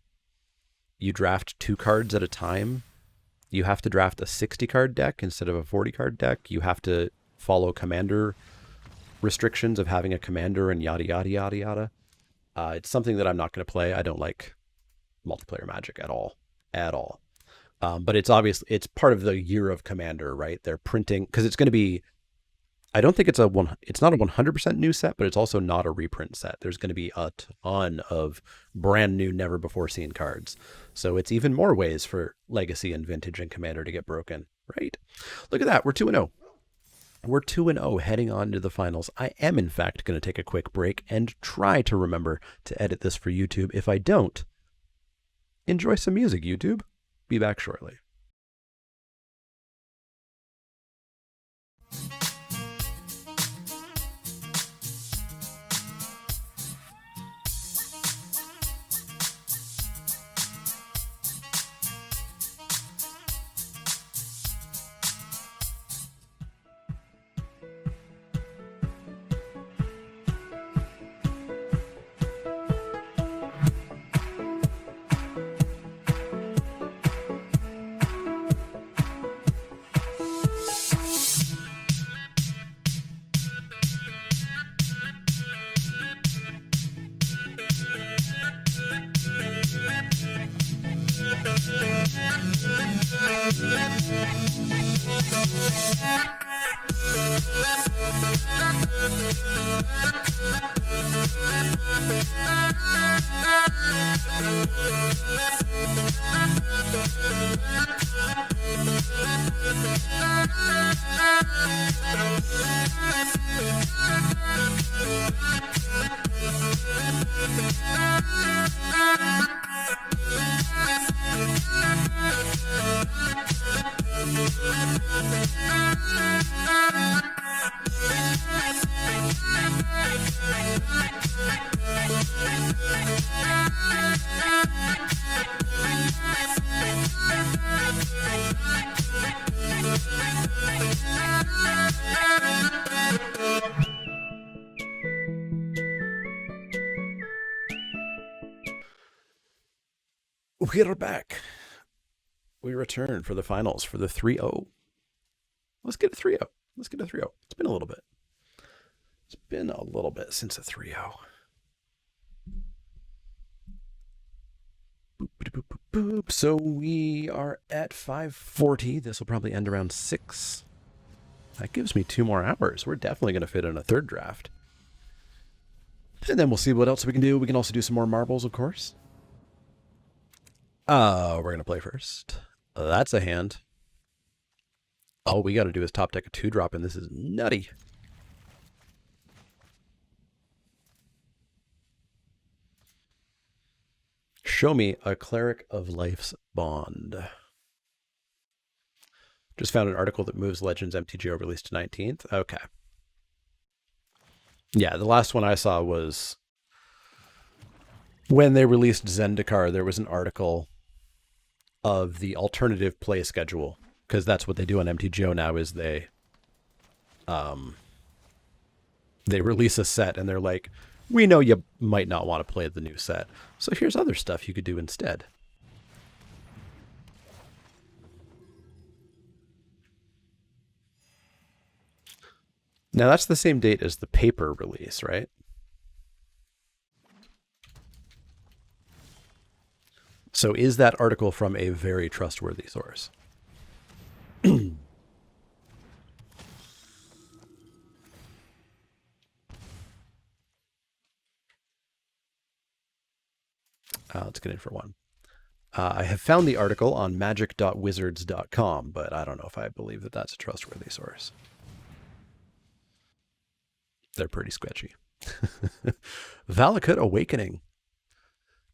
You draft 2 cards at a time. You have to draft a 60-card deck instead of a 40-card deck. You have to follow commander restrictions of having a commander and yada, yada, yada, yada. It's something that I'm not going to play. I don't like multiplayer Magic at all. At all. But it's obviously, it's part of the year of Commander, right? They're printing, because it's going to be, I don't think it's not a 100% new set, but it's also not a reprint set. There's going to be a ton of brand new, never before seen cards. So it's even more ways for Legacy and Vintage and Commander to get broken, right? Look at that. We're 2-0. We're 2-0 heading on to the finals. I am, in fact, going to take a quick break and try to remember to edit this for YouTube. If I don't, enjoy some music, YouTube. Be back shortly. We are back. We return for the finals for the 3-0. Let's get a 3-0. Let's get a 3-0. It's been a little bit. It's been a little bit since a 3-0. Boop, boop, boop, boop. So we are at 5:40. This will probably end around 6. That gives me 2 more hours. We're definitely going to fit in a 3rd draft. And then we'll see what else we can do. We can also do some more marbles, of course. We're going to play first. That's a hand. All we got to do is top deck a 2-drop, and this is nutty. Show me a Cleric of Life's Bond. Just found an article that moves Legends MTGO release to 19th. Okay. Yeah, the last one I saw was when they released Zendikar. There was an article of the alternative play schedule, because that's what they do on MTGO now, is they release a set and they're like, we know you might not want to play the new set, so here's other stuff you could do instead. Now that's the same date as the paper release, right? So is that article from a very trustworthy source? Let's get in for one. I have found the article on magic.wizards.com, but I don't know if I believe that that's a trustworthy source. They're pretty sketchy. Valakut Awakening.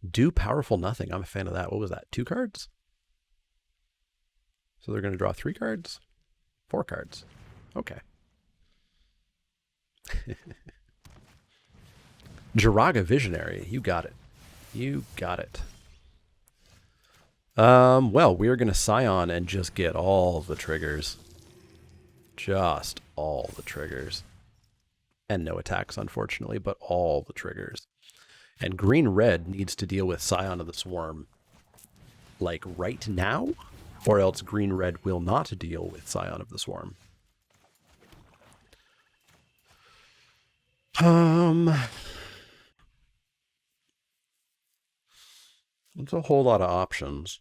Do powerful nothing. I'm a fan of that. What was that? 2 cards? So they're going to draw 3 cards? 4 cards. Okay. Jiraga Visionary. You got it. You got it. Well, we're going to Scion and just get all the triggers. Just all the triggers. And no attacks, unfortunately, but all the triggers. And green-red needs to deal with Scion of the Swarm, like, right now? Or else green-red will not deal with Scion of the Swarm. It's a whole lot of options.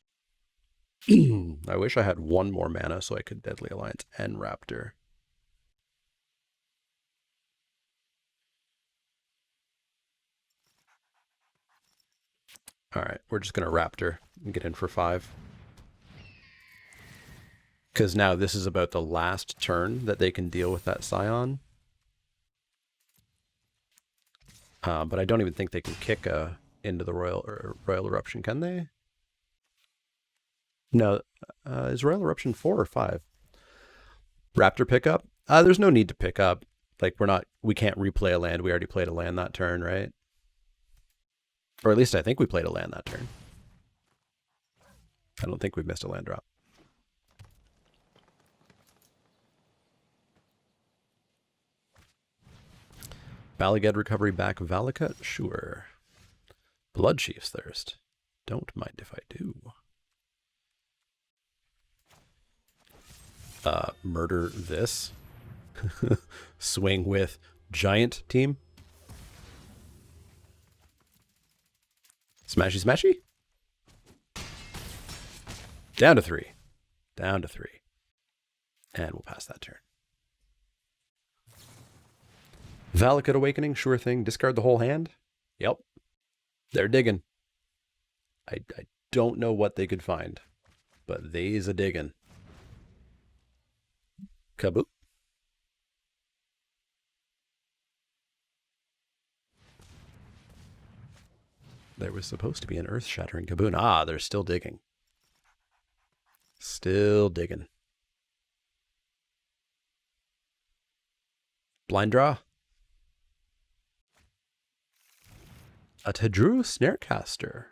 I wish I had one more mana so I could Deadly Alliance and Raptor. Alright, we're just going to Raptor and get in for 5. Because now this is about the last turn that they can deal with that Scion. But I don't even think they can kick into the Royal Eruption, can they? No. Is Royal Eruption 4 or 5? Raptor pickup? There's no need to pick up. Like, we can't replay a land. We already played a land that turn, right? Or at least I think we played a land that turn. I don't think we've missed a land drop. Balagad Recovery back Valakut? Sure. Bloodchief's Thirst. Don't mind if I do. Murder this. Swing with giant team. Smashy smashy. Down to 3. Down to 3. And we'll pass that turn. Valakut Awakening, sure thing. Discard the whole hand? Yep. They're digging. I don't know what they could find, but they's a digging. Kaboot. There was supposed to be an earth-shattering kaboom. Ah, they're still digging. Still digging. Blind draw. A Tadru Snarecaster.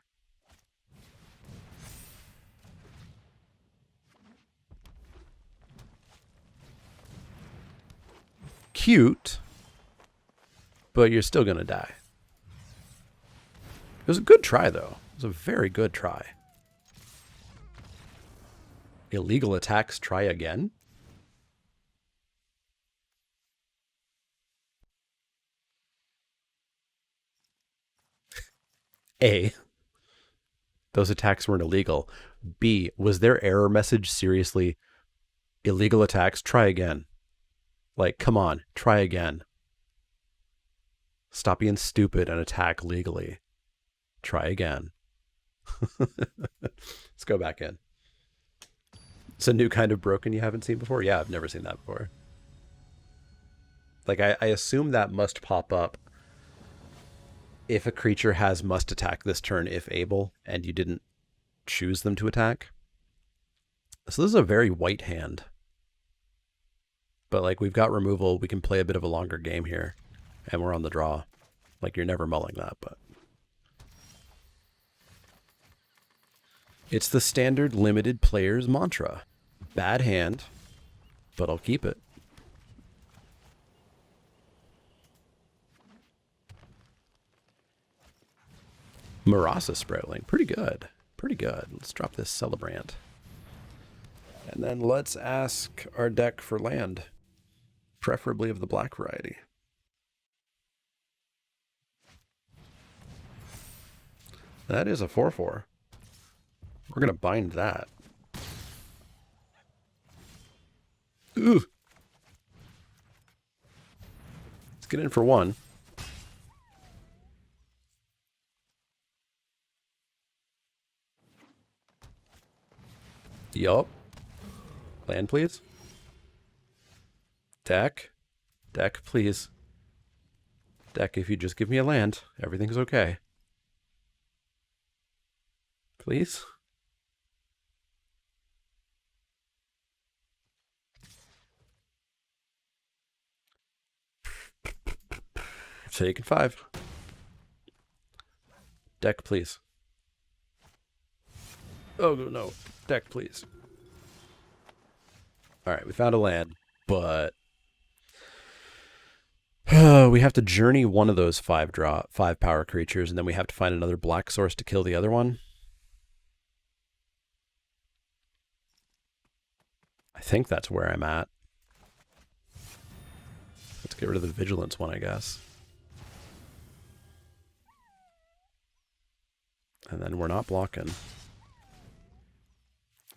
Cute, but you're still going to die. It was a good try, though. It was a very good try. Illegal attacks, try again? A, those attacks weren't illegal. B, was their error message seriously illegal attacks, try again? Like, come on, try again. Stop being stupid and attack legally. Try again. Let's go back in. It's a new kind of broken you haven't seen before? Yeah, I've never seen that before. Like, I assume that must pop up if a creature has must attack this turn if able, and you didn't choose them to attack. So this is a very white hand. But, like, we've got removal. We can play a bit of a longer game here. And we're on the draw. Like, you're never mulling that, but... It's the standard limited player's mantra. Bad hand, but I'll keep it. Marasa Sprouting. Pretty good. Pretty good. Let's drop this Celebrant. And then let's ask our deck for land. Preferably of the black variety. That is a 4/4. We're going to bind that. Ooh. Let's get in for 1. Yup. Land, please. Deck. Deck, please. Deck, if you just give me a land, everything's okay. Please? Taking 5. Deck, please. Oh, no. Deck, please. Alright, we found a land, but we have to journey one of those 5 power creatures, and then we have to find another black source to kill the other one. I think that's where I'm at. Let's get rid of the vigilance one, I guess. And then we're not blocking.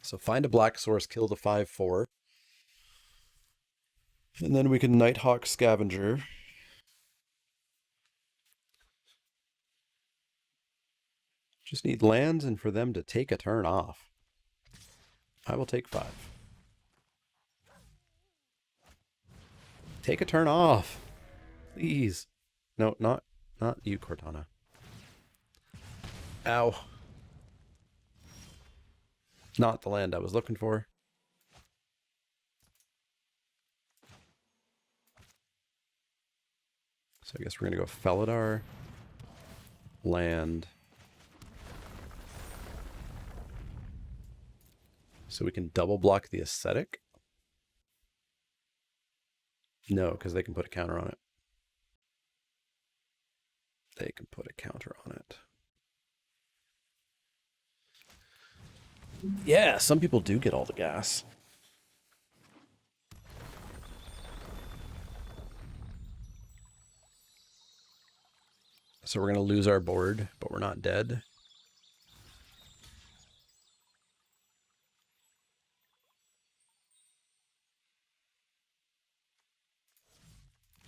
So find a black source, kill the 5/4. And then we can Nighthawk Scavenger. Just need lands and for them to take a turn off. I will take 5. Take a turn off. Please. No, not you, Cortana. Ow. Not the land I was looking for. So I guess we're going to go Felidar, land. So we can double block the Ascetic. No, because they can put a counter on it. They can put a counter on it. Yeah, some people do get all the gas. So we're going to lose our board, but we're not dead.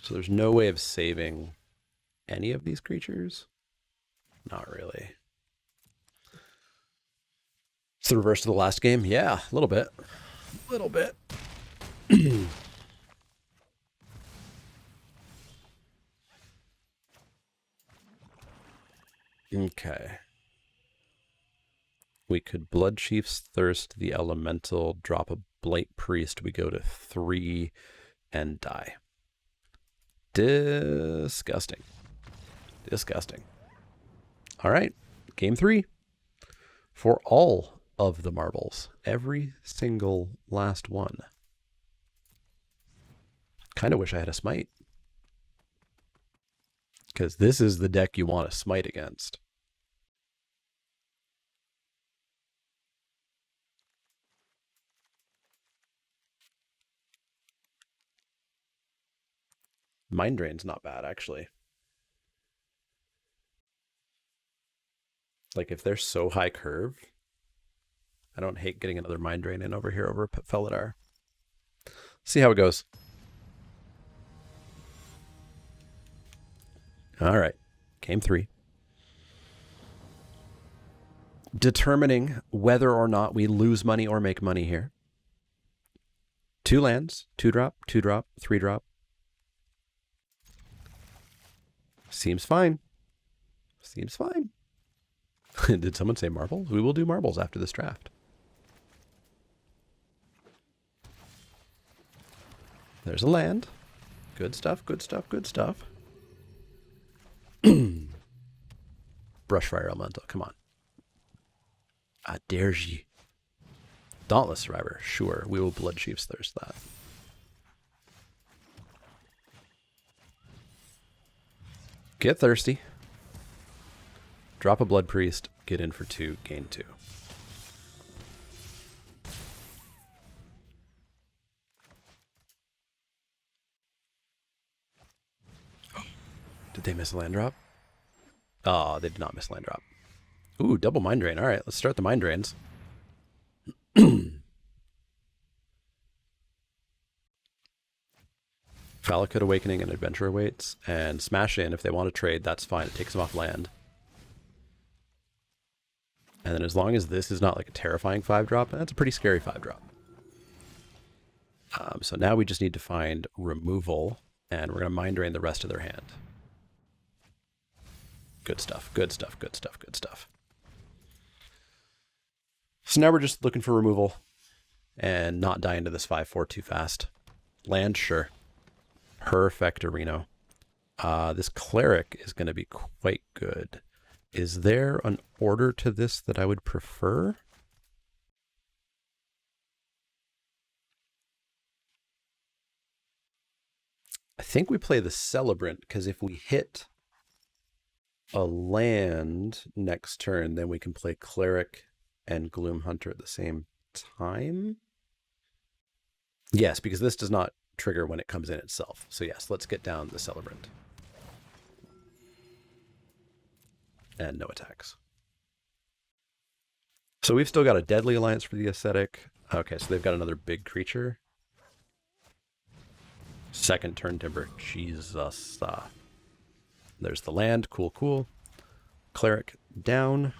So there's no way of saving any of these creatures? Not really. It's the reverse of the last game? Yeah, a little bit. A little bit. Okay. We could Blood Chief's Thirst the Elemental, drop a Blight Priest, we go to 3 and die. Disgusting. Disgusting. All right, game 3. For all of the marbles. Every single last one. Kind of wish I had a smite. Because this is the deck you want to smite against. Mind Drain's not bad, actually. Like, if they're so high curve, I don't hate getting another Mind Drain in over here over Felidar. See how it goes. All right, game 3. Determining whether or not we lose money or make money here. 2 lands, 2-drop, 2-drop, 3-drop. Seems fine. Seems fine. Did someone say marbles? We will do marbles after this draft. There's a land. Good stuff, good stuff, good stuff. Brushfire Elemental, come on. I dare ye. Dauntless Survivor, sure. We will Blood Chief's Thirst that. Get thirsty. Drop a Blood Priest, get in for 2, gain 2. Did they miss a land drop? Oh, they did not miss a land drop. Ooh, double Mind Drain. All right, let's start the Mind Drains. Valakut Awakening and Adventure Awaits. And Smash In, if they want to trade, that's fine. It takes them off land. And then as long as this is not like a terrifying 5-drop, that's a pretty scary 5-drop. So now we just need to find removal, and we're going to Mind Drain the rest of their hand. Good stuff, good stuff, good stuff, good stuff. So now we're just looking for removal and not die into this 5/4 too fast. Land, sure. Perfect, Areno. This Cleric is going to be quite good. Is there an order to this that I would prefer? I think we play the Celebrant, because if we hit a land next turn, then we can play Cleric and Gloom Hunter at the same time. Yes, because this does not trigger when it comes in itself. So yes, let's get down the Celebrant. And no attacks. So we've still got a Deadly Alliance for the Ascetic. Okay, so they've got another big creature. Second turn Timber. Jesus. There's the land. Cool, cool. Cleric down.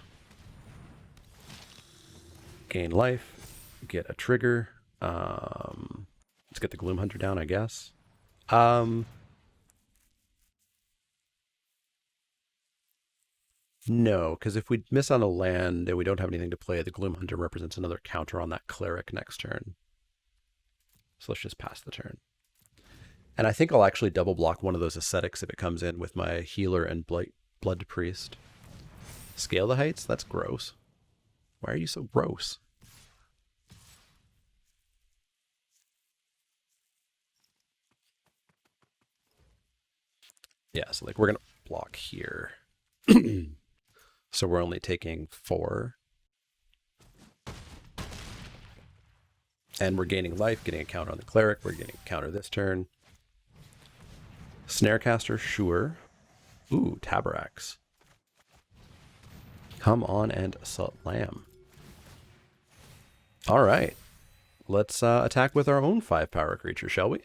Gain life. Get a trigger. Let's get the Gloom Hunter down, I guess. No, because if we miss on a land and we don't have anything to play, the Gloom Hunter represents another counter on that Cleric next turn. So let's just pass the turn. And I think I'll actually double block one of those Ascetics if it comes in with my Healer and Blood Priest. Scale the Heights? That's gross. Why are you so gross? Yeah, so like we're going to block here. So we're only taking 4. And we're gaining life, getting a counter on the Cleric. We're getting a counter this turn. Snarecaster, sure. Ooh, Taborax. Come on and slam. All right. Let's attack with our own 5-power creature, shall we?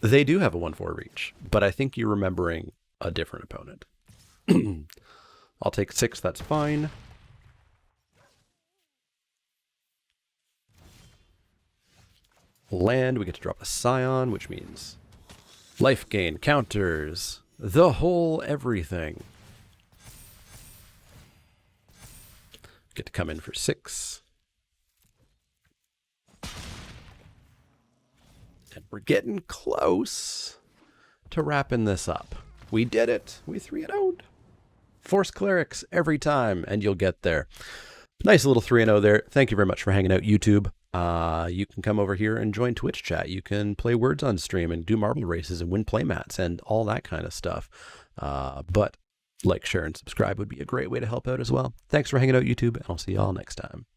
They do have a 1/4 reach, but I think you're remembering a different opponent. I'll take 6, that's fine. Land, we get to drop a Scion, which means life gain, counters, the whole everything. Get to come in for 6. And we're getting close to wrapping this up. We did it. We 3-0'd. Force Clerics every time, and you'll get there. Nice little 3-0 there. Thank you very much for hanging out, YouTube. You can come over here and join Twitch chat. You can play Words on stream and do marble races and win playmats and all that kind of stuff. But like, share, and subscribe would be a great way to help out as well. Thanks for hanging out, YouTube, and I'll see y'all next time.